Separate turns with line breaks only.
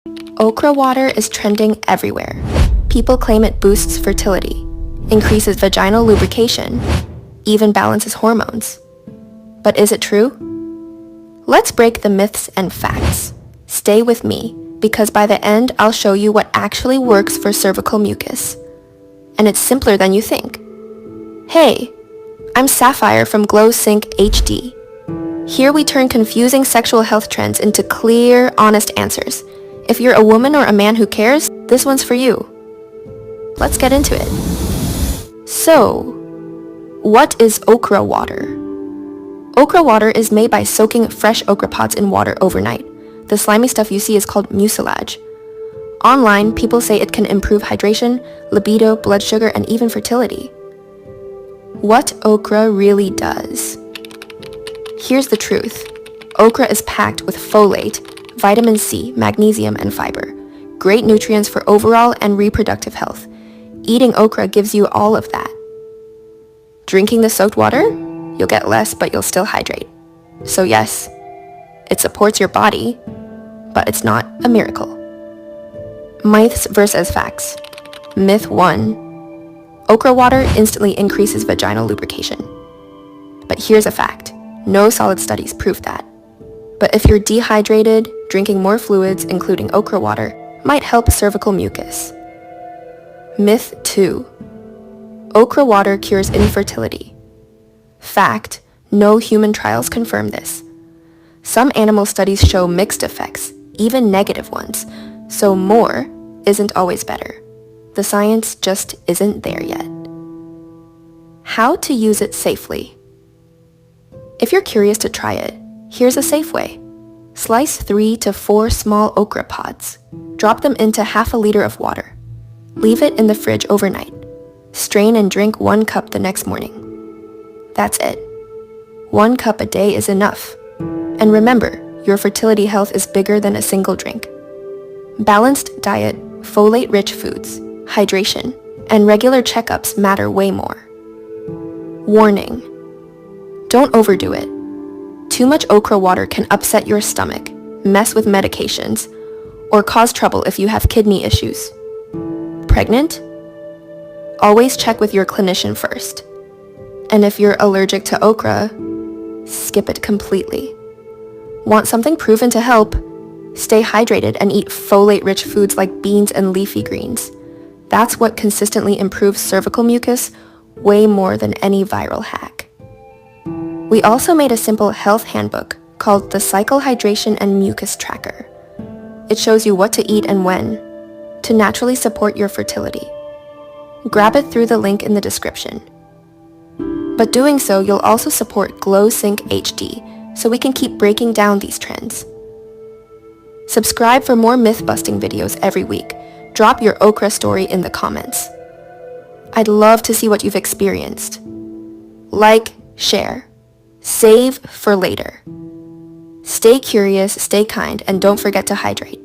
Okra water is trending everywhere. People claim it boosts fertility, increases vaginal lubrication, even balances hormones. But is it true? Let's break the myths and facts. Stay with me, because by the end I'll show you what actually works for cervical mucus. And it's simpler than you think. Hey, I'm Sapphire from Glow Sync HD. Here we turn confusing sexual health trends into clear, honest answers. If you're a woman or a man who cares, this one's for you. Let's get into it. So, what is okra water? Okra water is made by soaking fresh okra pods in water overnight. The slimy stuff you see is called mucilage. Online, people say it can improve hydration, libido, blood sugar, and even fertility. What okra really does? Here's the truth. Okra is packed with folate, vitamin C, magnesium, and fiber. Great nutrients for overall and reproductive health. Eating okra gives you all of that. Drinking the soaked water? You'll get less, but you'll still hydrate. So yes, it supports your body, but it's not a miracle. Myths versus facts. Myth 1. Okra water instantly increases vaginal lubrication. But here's a fact. No solid studies prove that. But if you're dehydrated, drinking more fluids, including okra water, might help cervical mucus. Myth 2. Okra water cures infertility. Fact, no human trials confirm this. Some animal studies show mixed effects, even negative ones, so more isn't always better. The science just isn't there yet. How to use it safely. If you're curious to try it, here's a safe way. Slice 3 to 4 small okra pods. Drop them into half a liter of water. Leave it in the fridge overnight. Strain and drink 1 cup the next morning. That's it. 1 cup a day is enough. And remember, your fertility health is bigger than a single drink. Balanced diet, folate-rich foods, hydration, and regular checkups matter way more. Warning. Don't overdo it. Too much okra water can upset your stomach, mess with medications, or cause trouble if you have kidney issues. Pregnant? Always check with your clinician first. And if you're allergic to okra, skip it completely. Want something proven to help? Stay hydrated and eat folate-rich foods like beans and leafy greens. That's what consistently improves cervical mucus way more than any viral hack. We also made a simple health handbook called the Cycle Hydration and Mucus Tracker. It shows you what to eat and when to naturally support your fertility. Grab it through the link in the description. But doing so, you'll also support Glow Sync HD, so we can keep breaking down these trends. Subscribe for more myth-busting videos every week. Drop your okra story in the comments. I'd love to see what you've experienced. Like, share, save for later. Stay curious, stay kind, and don't forget to hydrate.